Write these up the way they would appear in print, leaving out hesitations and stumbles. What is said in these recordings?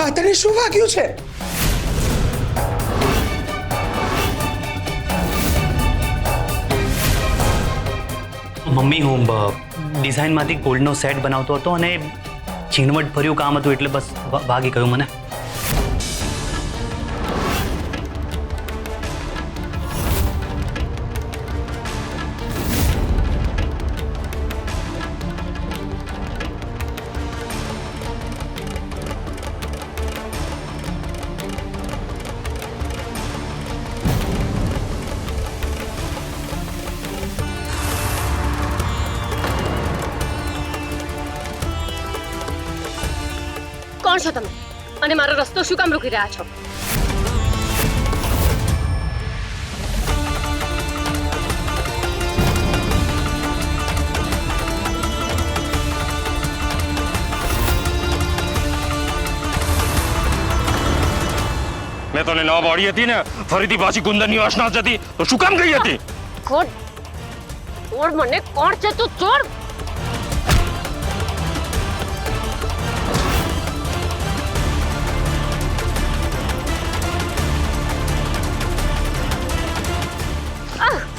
આ તને શું વાગ્યું છે? મમ્મી, હું ડિઝાઇનમાંથી ગોલ્ડનો સેટ બનાવતો હતો અને ઝીણવટ ભર્યું કામ હતું એટલે બસ ભાગી ગયું મને. કોણ છો તમે અને મારો રસ્તો શું કામ રોકી રહ્યા છો? મેં તને ના પાડી હતી ને ફરીથી પાછી કુંદન નિવાસ ના જતી તો શું કામ ગઈ હતી? કોણ મને કોણ છે તું? ચોર!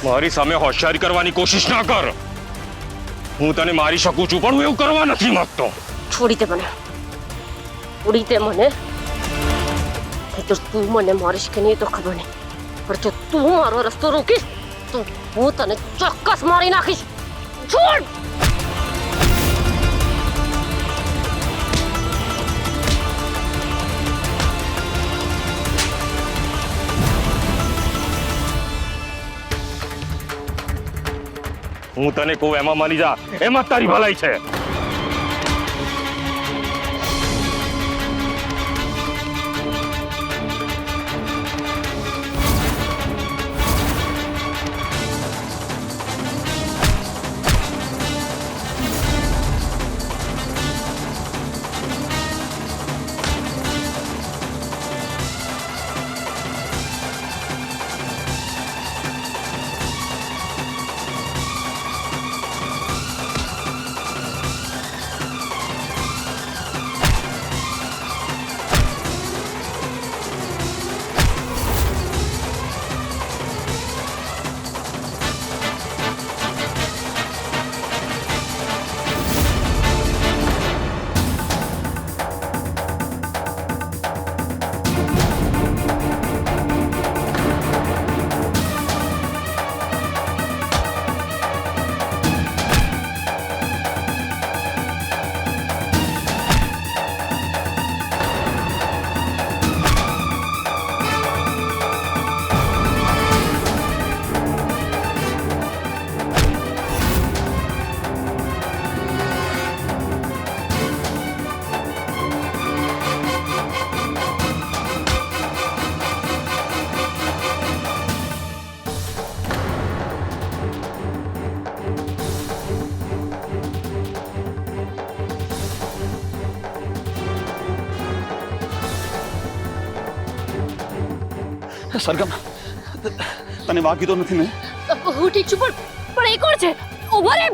મારી સામે હોશિયારી કરવાની કોશિશ ના કર. હું તને મારી શકું છું પણ હું એવું કરવા નથી માંગતો. છોડી દે મને, છોડી દે મને. તો તું મને મારીશ કે નહીં તો ખબર નહીં, પણ જો તું મારો રસ્તો રોકીશ તો હું તને ચોક્કસ મારી નાખીશ. છોડ! હું તને કહું એમાં માની જા, એમાં જ તારી ભલાઈ છે. સરગમ, તને વાગ્યું તો નથી ને? હું ઠીક છું પણ એ કોણ છે? ઉભો રે!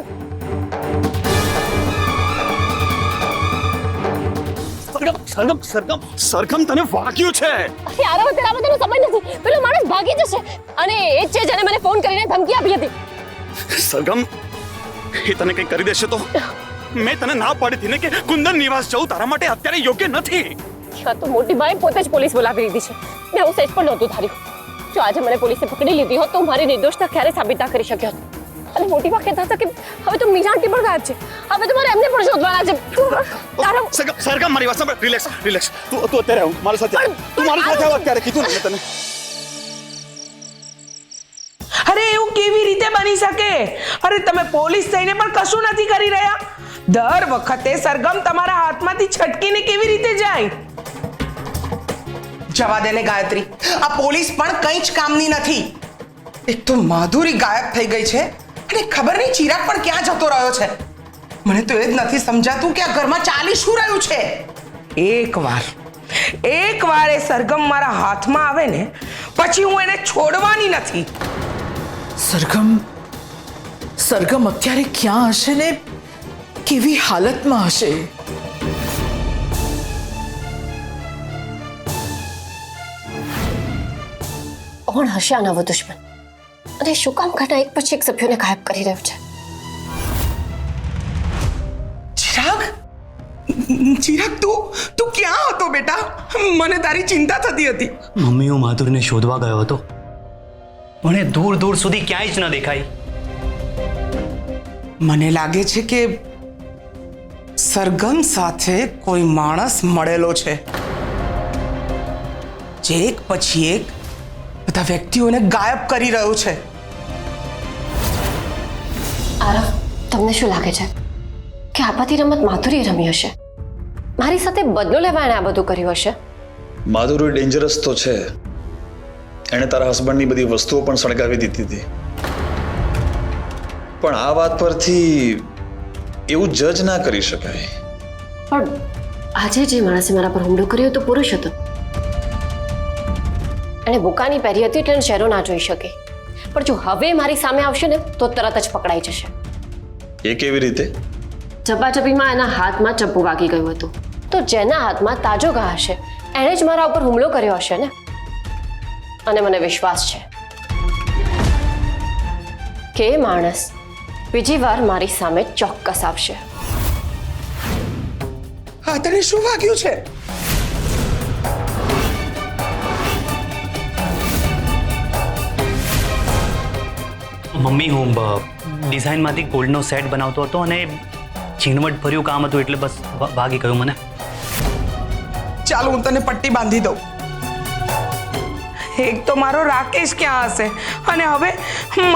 સરગમ તને વાગ્યું છે? અરે આરા બધાનો સમય નથી. પેલો માણસ ભાગી જશે અને એ જ છે જેને મને ફોન કરીને ધમકી આપી હતી. સરગમ, એ તને કંઈ કરી દેશે તો? મેં તને ના પાડી હતી ને કે કુંદન નિવાસ જવું તારા માટે અત્યારે યોગ્ય નથી. તો મોટી ભાઈ પોતે જ પોલીસ બોલાવી લીધી છે. મેં હું સેજ પણ નહોતું ધાર્યું. જો આજે મને પોલીસે પકડી લીધી હોત તો હું મારી નિર્દોષતા ક્યારે સાબિત ના કરી શક્યો હોત. અને મોટી બા કહેતા હતા કે હવે તો મીરા આંટી પણ ગાયબ છે. હવે તો મારે એમને પણ શોધવાના છે. સરગમ, મારી વાત સાંભળ. રિલેક્સ. તું અત્યારે આવ મારી સાથે. તું મારી સાથે આવ અત્યારે, કીધું ને તને. અરે એવું કેવી રીતે બની શકે? અરે તમે પોલીસ થઈને પણ કશું નથી કરી રહ્યા. દર વખતે સરગમ તમારા હાથમાંથી છટકીને કેવી રીતે જાય? જવા દે ને ગાયત્રી, આ પોલીસ પણ કંઈ જ કામની નથી. એક તો માધુરી ગાયબ થઈ ગઈ છે અને ખબર નહીં ચિરાગ પણ ક્યાં જતો રહ્યો છે. મને તો એ જ નથી સમજાતું કે આ ઘરમાં ચાલી શું રહ્યું છે. એક વાર એ સરગમ મારા હાથમાં આવે ને પછી હું એને છોડવાની નથી. સરગમ અત્યારે ક્યાં હશે ને કેવી હાલતમાં હશે? કોણ હશે આ નવો દુશ્મન અને શું કામ ઘરના એક પછી એક સભ્યોને ગાયબ કરી રહ્યો છે? ચિરાગ, તું ક્યાં હતો બેટા? મને તારી ચિંતા થતી હતી. મમ્મી, હું માધુરીને શોધવા ગયો હતો, પણ એ દૂર દૂર સુધી ક્યાંય જ ન દેખાઈ. મને લાગે છે કે સરગમ સાથે કોઈ માણસ મળેલો છે, જે એક પછી એક બધા વ્યક્તિઓને ગાયબ કરી રહ્યો છે. આરવ, તમને શું લાગે છે કે આ બધી રમત માધુરીએ રમી હશે? મારી સાથે બદલો લેવા એણે આ બધું કર્યું હશે? માધુરી ડેન્જરસ તો છે. એણે તારા હસબન્ડની બધી વસ્તુઓ પણ સળગાવી દીધી હતી, પણ આ વાત પરથી એવું જજ ના કરી શકાય. પણ આજે જે માણસે મારા પર હુમલો કર્યો તો પુરુષ હતો. એણે બુકાની પહેરી હતી એટલે ચહેરો ના જોઈ શકે, પણ જો હવે મારી સામે આવશે ને તો તરત જ પકડાઈ જશે. એ કેવી રીતે? ઝપાઝપીમાં એના હાથમાં ચપ્પુ વાગી ગયું હતું, તો જેના હાથમાં તાજો ઘા હશે એણે જ મારા ઉપર હુમલો કર્યો હશે ને. અને મને વિશ્વાસ છે કે એ માણસ બીજી વાર મારી સામે ચોક્કસ આવશે. હા, તને શું વાગ્યું છે? મમ્મી, હું ડિઝાઇનમાંથી ગોલ્ડનો સેટ બનાવતો હતો અને ઝીણવટ ભર્યું કામ હતું એટલે બસ ભાગી ગયું મને. ચાલ, હું તને પટ્ટી બાંધી દઉં. એક તો મારો રાકેશ ક્યાં હશે અને હવે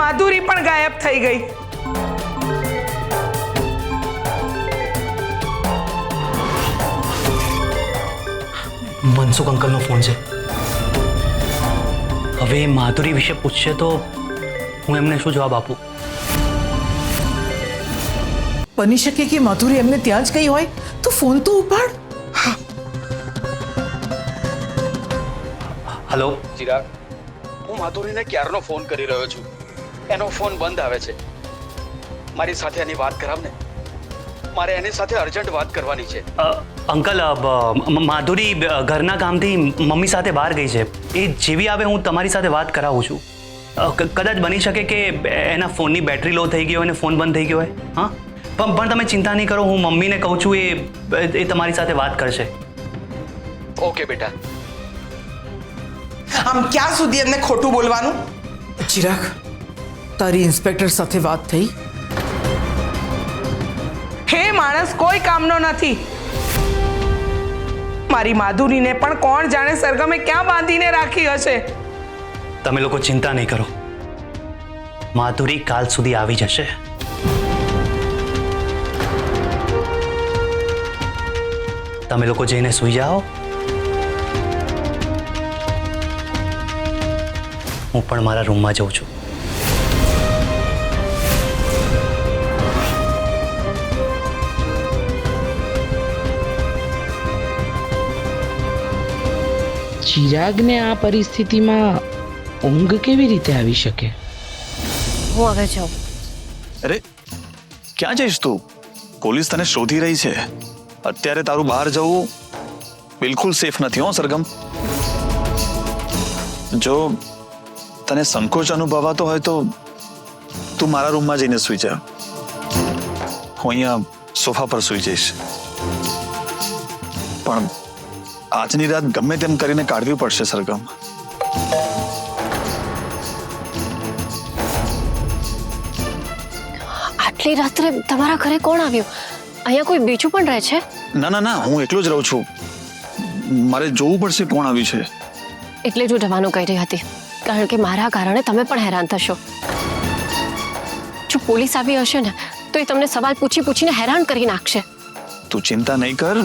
માધુરી પણ ગાયબ થઈ ગઈ. મનસુખ અંકલનો ફોન છે. હવે માધુરી વિશે પૂછશે તો હું એમને શું જવાબ આપું? બની શકે કે માધુરી એમને ત્યાં જ ગઈ હોય, તો ફોન તો ઉપાડ. હલો ચિરાગ, હું માધુરીને ક્યારનો ફોન કરી રહ્યો છું, એનો ફોન બંધ આવે છે. મારી સાથે એની વાત કરાવ ને, મારે એની સાથે અર્જન્ટ વાત કરવાની છે. અંકલ, માધુરી ઘરના કામથી મમ્મી સાથે બહાર ગઈ છે. એ જેવી આવે હું તમારી સાથે વાત કરાવું છું. કદાચ બની શકે કે એના ફોનની બેટરી લો થઈ ગઈ હોય અને ફોન બંધ થઈ ગયો હોય. હા, પણ તમે ચિંતા નહીં કરો, હું મમ્મીને કહું છું, એ તમારી સાથે વાત કરશે. ઓકે બેટા. આમ ક્યાં સુધી એમને ખોટું બોલવાનું? ચિરાગ, તારી ઇન્સ્પેક્ટર સાથે વાત થઈ? હે માણસ કોઈ કામનો નથી. મારી માધુરીને પણ કોણ જાણે સરગમે ક્યાં બાંધીને રાખી હશે. તમે લોકો ચિંતા નહીં કરો, માધુરી કાલ સુધી આવી જશે. તમે લોકો જઈને સૂઈ જાઓ, હું પણ મારા રૂમમાં જઉં છું. ચિરાગને આ પરિસ્થિતિમાં ઊંઘ કેવી રીતે આવી શકે? હું હવે જાઉં. અરે, ક્યાં જઈશ તું? પોલીસ તને શોધી રહી છે. અત્યારે તારું બહાર જવું બિલકુલ સેફ નથી હો સરગમ. જો તને સંકોચ અનુભવાતો હોય તો તું મારા રૂમમાં જઈને સૂઈ જા. હું અહીંયા સોફા પર સૂઈ જઈશ. પણ આજની રાત ગમે તેમ કરીને કાઢવી પડશે સરગમ. આટલી રાત્રે તમારા ઘરે કોણ આવ્યું? અહીંયા કોઈ બીજું પણ રહે છે? ના ના ના, હું એકલો જ રહું છું. મારે જોવું પડશે કોણ આવ્યું છે. એટલે જ હું જવાનું કહી રહી હતી, કારણ કે મારા કારણે તમે પણ હેરાન થશો. જો પોલીસ આવી હશે ને તો એ તમને સવાલ પૂછીને હેરાન કરી નાખશે. તું ચિંતા નહીં કર,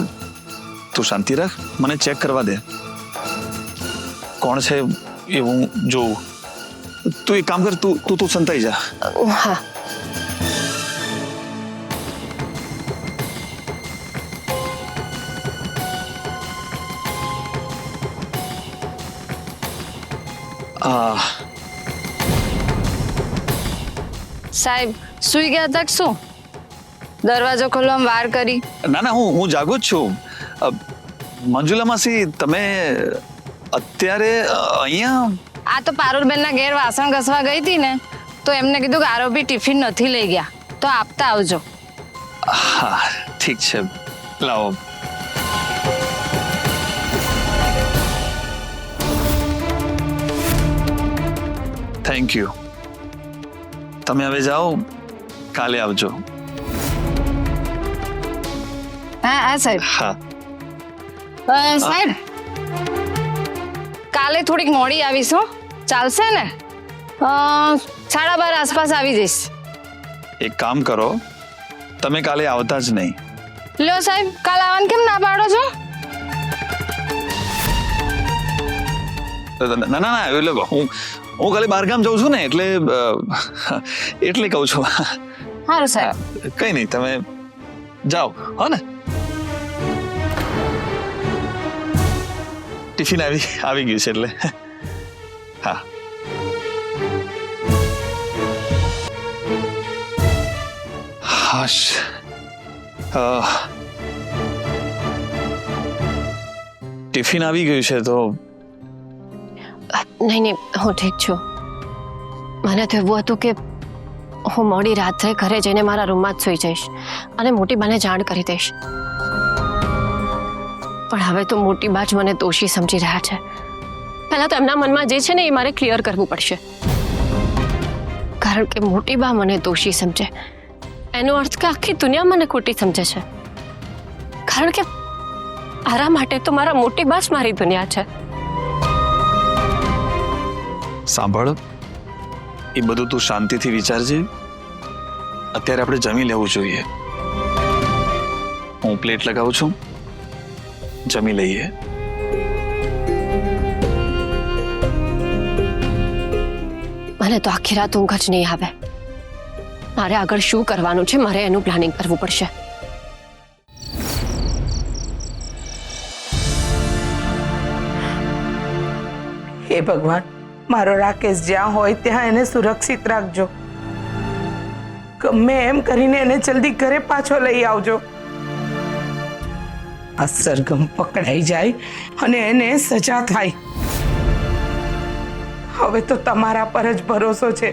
તું શાંતિ રાખ, મને ચેક કરવા દે કોણ છે એ હું જોઉં. તું એક કામ કર, તું સંતાઈ જા. હા. સાહેબ સુઈ ગયા તક શું? દરવાજો ખોલવામાં વાર કરી? ના ના, હું જાગો જ છું. મંજુલા માસી, તમે અત્યારે અહીંયા? આ તો પારુલબેનના ઘેર વાસણ ઘસવા ગઈ હતી ને તો એમને કીધું કે આરોપી ટિફિન નથી લઈ ગયા, તો આપતા આવજો. હા ઠીક છે, લાવો. Thank you. તમે હવે જાઓ, કાલે આવજો. હા સાહેબ. હા. સાહેબ કાલે થોડીક મોડી આવીશ હો, ચાલશે ને? 12:30 આસપાસ આવી જઈશ. એક કામ કરો, તમે કાલે આવતા જ નહીં. લ્યો સાહેબ, કાલ આવવાનું કેમ ના પાડો છો? ના ના ના, એટલે હું કાલે બહારગામ જાઉં છું ને, એટલે કહું છું. સારું સાહેબ. કઈ નહીં, તમે જાઓ હો ને. ટિફિન આવી ગયું છે એટલે. હા. હાશ. ટિફિન આવી ગયું છે તો નહીં, હું ઠીક છું. મને તો એવું હતું કે હું મોડી રાત્રે ઘરે જઈને મારા રૂમમાં જ સૂઈ જઈશ અને મોટી બાને જાણ કરી દઈશ. પણ હવે તો મોટી બા જ મને દોષી સમજી રહ્યા છે. પહેલા તો એમના મનમાં જે છે ને એ મારે ક્લિયર કરવું પડશે, કારણ કે મોટી બા મને દોષી સમજે એનો અર્થ કે આખી દુનિયા મને ખોટી સમજે છે, કારણ કે આરા માટે તો મારા મોટી બા જ મારી દુનિયા છે. સાંભળ, એ બધું તું શાંતિથી વિચારજે. અત્યારે આપણે જમી લેવું જોઈએ. હું પ્લેટ લગાવું છું, જમી લઈએ. મને તો આખી રાત ઊંઘ જ નહીં આવે. મારે આગળ શું કરવાનું છે, મારે એનું પ્લાનિંગ કરવું પડશે. હે ભગવાન, મારો રાકેશ જ્યાં હોય ત્યાં એને સુરક્ષિત રાખજો. ગમે એમ કરીને એને જલ્દી ઘરે પાછો લઈ આવજો. આ સરગમ પકડાઈ જાય અને એને સજા થાય. હવે તો તમારા પર જ ભરોસો છે.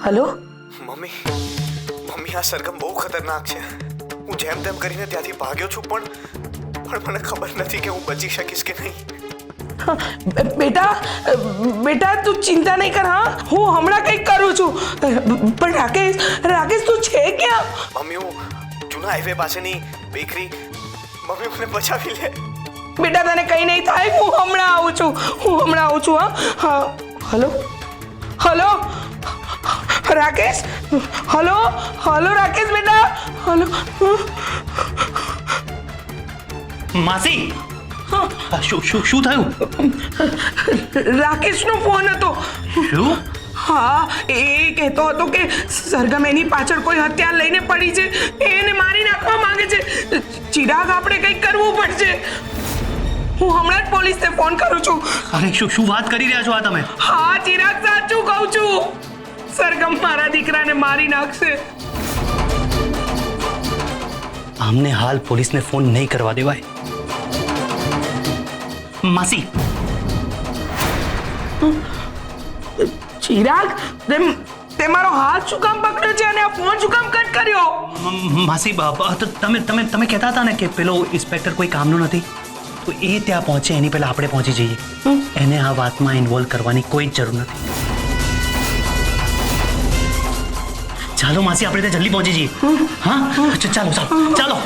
હલો મમ્મી, આ સરગમ બહુ ખતરનાક છે. હું જેમ તેમ કરીને ત્યાંથી ભાગ્યો છું, પણ મને ખબર નથી કે હું બચી શકીશ કે નહીં. બેટા તું ચિંતા નહીં કર. હા, હું હમણાં કંઈક કરું છું. પણ રાકેશ તું છે ક્યાં? મમ્મી, હું જૂના હાઈવે પાસેની બેકરી. મમ્મી, મને બચાવી લે. બેટા તને કંઈ નહીં થાય, હું હમણાં આવું છું. હા. હલો રાકેશ. હલો રાકેશ બેટા. હલો માસી, શું થયું? રાકેશનો ફોન હતો. શું? હા, એ કહેતો હતો કે સરગમ એની પાછળ કોઈ હથિયાર લઈને પડી છે, એને મારી નાખવા માંગે છે. ચિરાગ, આપણે કંઈક કરવું પડશે. હું હમણાં જ પોલીસને ફોન કરું છું. અરે શું વાત કરી રહ્યા છો આ તમે? હા ચિરાગ, સાચું કહું છું. સરગમ મારા દીકરાને મારી નાખશે. આમને હાલ પોલીસને ફોન નહીં કરવા દેવાય. માસી, ચિરાગ, તે મારો હાથ શું કામ પકડ્યો છે અને આ ફોન શું કામ કટ કર્યો? માસી તમે કહેતા હતા ને કે પેલો ઇન્સ્પેક્ટર કોઈ કામનો નથી, તો એ ત્યાં પહોંચે એની પહેલા આપણે પહોંચી જઈએ. એને આ વાતમાં ઇન્વોલ્વ કરવાની કોઈ જ જરૂર નથી. ચાલો માસી, આપણે ત્યાં જલ્દી પહોંચી જઈએ. હા, ચાલો.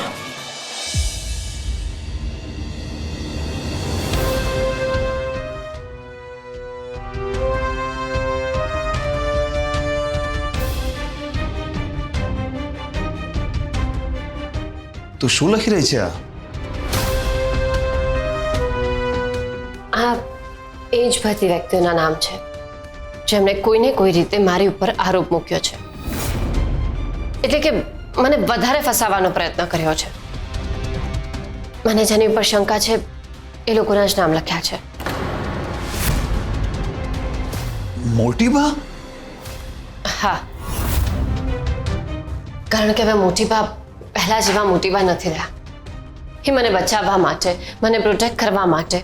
તું શું લખી રહી છે? આ એ જ બધી વ્યક્તિઓના નામ છે જેમણે કોઈને કોઈ રીતે મારી ઉપર આરોપ મૂક્યો છે, એટલે કે મને વધારે ફસાવવાનો પ્રયત્ન કર્યો છે. મને જેની ઉપર શંકા છે એ લોકોના જ નામ લખ્યા છે. મોટી બા? હા, કારણ કે હવે મોટી બા પહેલા જેવા મોટીબા નથી રહ્યા. એ મને બચાવવા માટે, મને પ્રોટેક્ટ કરવા માટે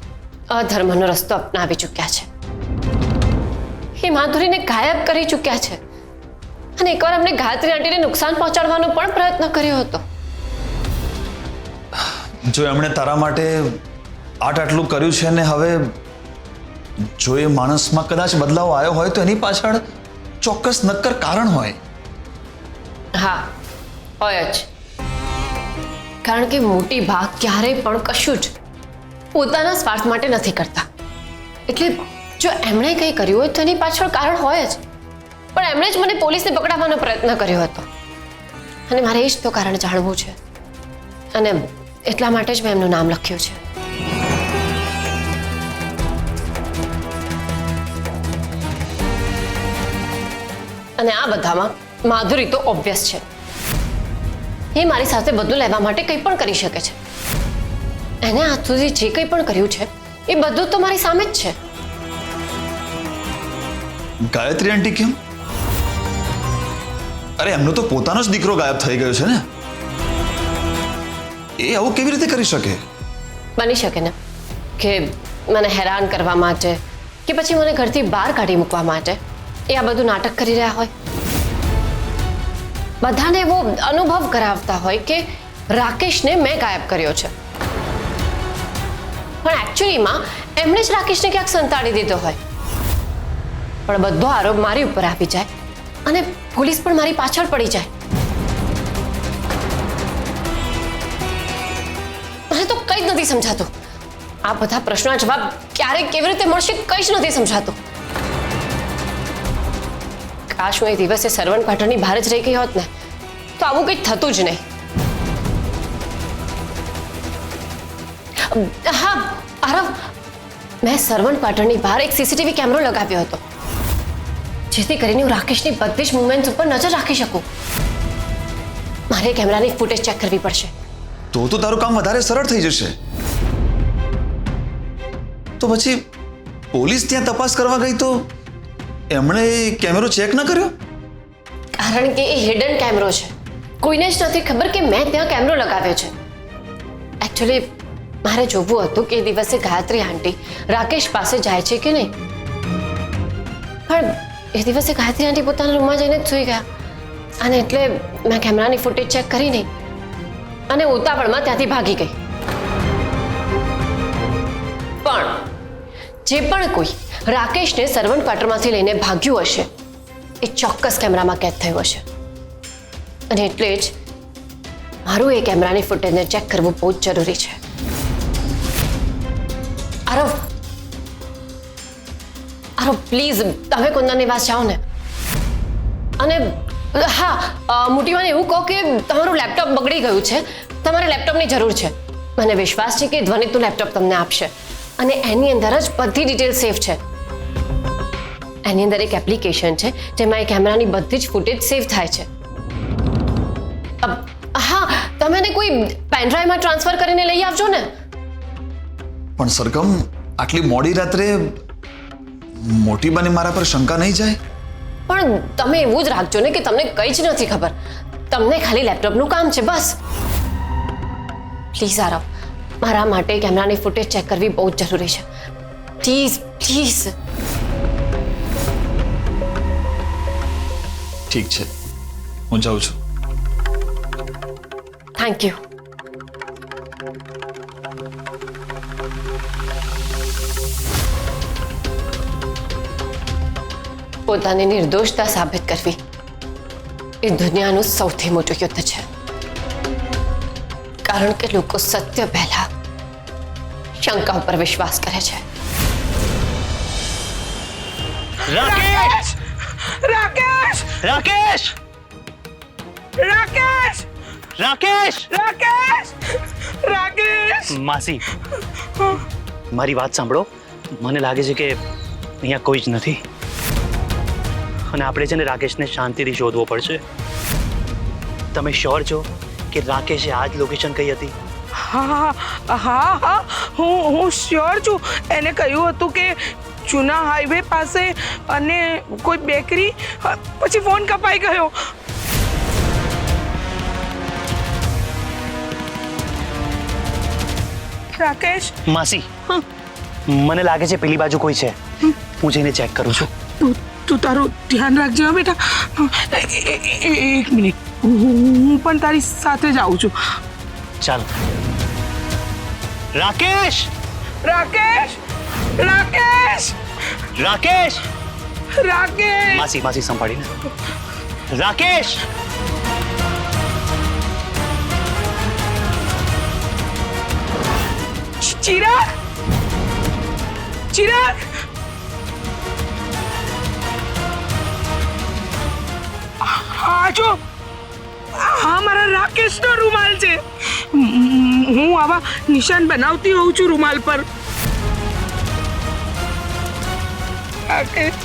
અધર્મનો રસ્તો અપનાવી ચૂક્યા છે. એ માધુરીને ગાયબ કરી ચૂક્યા છે અને એકવાર અમને ગાયત્રી આંટીને નુકસાન પહોંચાડવાનો પણ પ્રયત્ન કર્યો હતો. જો એમણે તારા માટે આટલું કર્યું છે ને હવે જો એ માણસમાં કદાચ બદલાવ આવ્યો હોય તો એની પાછળ ચોક્કસ નક્કર કારણ હોય. હા, હોય જ. કારણ કે મોટી ભાગ ક્યારેય પણ કશું જ પોતાના સ્વાર્થ માટે નથી કરતા. એટલે જો એમણે કંઈ કર્યું હોય તો એની પાછળ કારણ હોય જ. પણ એમણે જ મને પોલીસને પકડાવવાનો પ્રયત્ન કર્યો હતો અને મારે એ જ તો કારણ જાણવું છે અને એટલા માટે જ મેં એમનું નામ લખ્યું છે. અને આ બધામાં માધુરી તો ઓબ્વિયસ છે. એ મારી સાથે બધું લેવા માટે કંઈ પણ કરી શકે છે. એને આજ સુધી જે કંઈ પણ કર્યું છે એ બધું તો મારી સામે જ છે. ગાયત્રી આંટી કેમ? અરે એમનો તો પોતાનો જ દીકરો ગાયબ થઈ ગયો છે ને. એ આવું કેવી રીતે કરી શકે? બની શકે ને કે મને હેરાન કરવા માટે કે પછી મને ઘરથી બહાર કાઢી મૂકવા માટે એ આ બધું નાટક કરી રહ્યા હોય. બધાને એવો અનુભવ કરાવતા હોય કે રાકેશને મેં ગાયબ કર્યો છે, પણ એકચ્યુઅલીમાં એમણે જ રાકેશને ક્યાંક સંતાડી દીધો હોય. પણ બધો આરોપ મારી ઉપર આવી જાય અને પોલીસ પણ મારી પાછળ પડી જાય. મને તો કંઈ જ નથી સમજાતું. આ બધા પ્રશ્નોના જવાબ ક્યારે કેવી રીતે મળશે કંઈ જ નથી સમજાતું. કાશ હું એ દિવસે સર્વન્ટ ક્વાર્ટરની બહાર જ રહી ગઈ હોત ને તો આવું કંઈ થતું જ નહીં. હા આરવ, મેં સર્વન્ટ ક્વાર્ટરની બહાર એક સીસીટીવી કેમેરો લગાવ્યો હતો જેથી કરીને હું રાકેશની બધી જ મૂવમેન્ટ્સ ઉપર નજર રાખી શકું. મારે કેમેરાની ફૂટેજ ચેક કરવી પડશે. તો તારું કામ વધારે સરળ થઈ જશે. તો પછી પોલીસ ત્યાં તપાસ કરવા ગઈ તો એમણે કેમેરો ચેક ન કર્યો? કારણ કે એ હિડન કેમેરો છે. કોઈને જ નથી ખબર કે મેં ત્યાં કેમેરો લગાવ્યો છે. એકચ્યુઅલી મારે જોવું હતું કે એ દિવસે ગાયત્રી આંટી રાકેશ પાસે જાય છે કે નહીં, પણ એ દિવસે ગાયત્રી આંટી પોતાના રૂમમાં જઈને જ સૂઈ ગયા અને એટલે મેં કેમેરાની ફૂટેજ ચેક કરી નહીં અને ઉતાવળમાં ત્યાંથી ભાગી ગઈ. પણ જે પણ કોઈ રાકેશને સર્વન્ટ ક્વાર્ટરમાંથી લઈને ભાગ્યું હશે એ ચોક્કસ કેમેરામાં કેદ થયું હશે અને એટલે જ મારું એ કેમેરાની ફૂટેજને ચેક કરવું બહુ જ જરૂરી છે. આરવ, પ્લીઝ તમે કુંદનની વાત જાઓ ને. અને હા, મોટીવાને એવું કહો કે તમારું લેપટોપ બગડી ગયું છે, તમારે લેપટોપની જરૂર છે. મને વિશ્વાસ છે કે ધ્વનિકનું લેપટોપ તમને આપશે અને એની અંદર જ બધી ડિટેલ સેફ છે. એની અંદર એક એપ્લિકેશન છે જેમાં એ કેમેરાની બધી જ ફૂટેજ સેવ થાય છે. હા, તમે એને કોઈ પેનડ્રાઈવમાં ટ્રાન્સફર કરીને લઈ આવજો ને. પણ સરગમ, આટલી મોડી રાત્રે મોટી બને મારા પર શંકા નહીં જાય? પણ તમે એવું જ રાખજો ને કે તમને કંઈ જ નથી ખબર. તમને ખાલી લેપટોપનું કામ છે બસ. પ્લીઝ આરવ, મારા માટે કેમેરાની ફૂટેજ ચેક કરવી બહુ જ જરૂરી છે. Please please. ઠીક છે, હું જાઉં છું. Thank you. પોતાની નિર્દોષતા સાબિત કરવી એ દુનિયાનું સૌથી મોટું યુદ્ધ છે. કારણ કે લોકો સત્ય પહેલા શંકા ઉપર વિશ્વાસ કરે છે. રાકેશ! રાકેશ! રાકેશ! રાકેશ! રાકેશ! રાકેશ! રાકેશ! માસી, મારી વાત સાંભળો. મને લાગે છે કે અહીંયા કોઈ જ નથી અને આપણે છે ને રાકેશને શાંતિથી શોધવો પડશે. તમે શ્યોર છો કે રાકેશે આ જ લોકેશન કઈ હતી? હા હા હા, હું શ્યોર છું. એને કહ્યું હતું કે જૂના હાઈવે પાસે અને કોઈ બેકરી, પછી ફોન કપાઈ ગયો. રાકેશ માસી મને લાગે છે પેલી બાજુ કોઈ છે હું જઈને ચેક કરું છું. તું તારું ધ્યાન રાખજે હો બેટા. એક મિનિટ, હું પણ તારી સાથે જ આવું છું. ચાલ. રાકેશ રાકેશ રાકેશ રાકેશ રાકેશ માસી સંભાળીને. રાકેશ ચિરાગ ચિરાગ આ જો આ મારા રાકેશનો રૂમાલ છે. હું આવા નિશાન બનાવતી હોઉં છું રૂમાલ પર. રાકેશ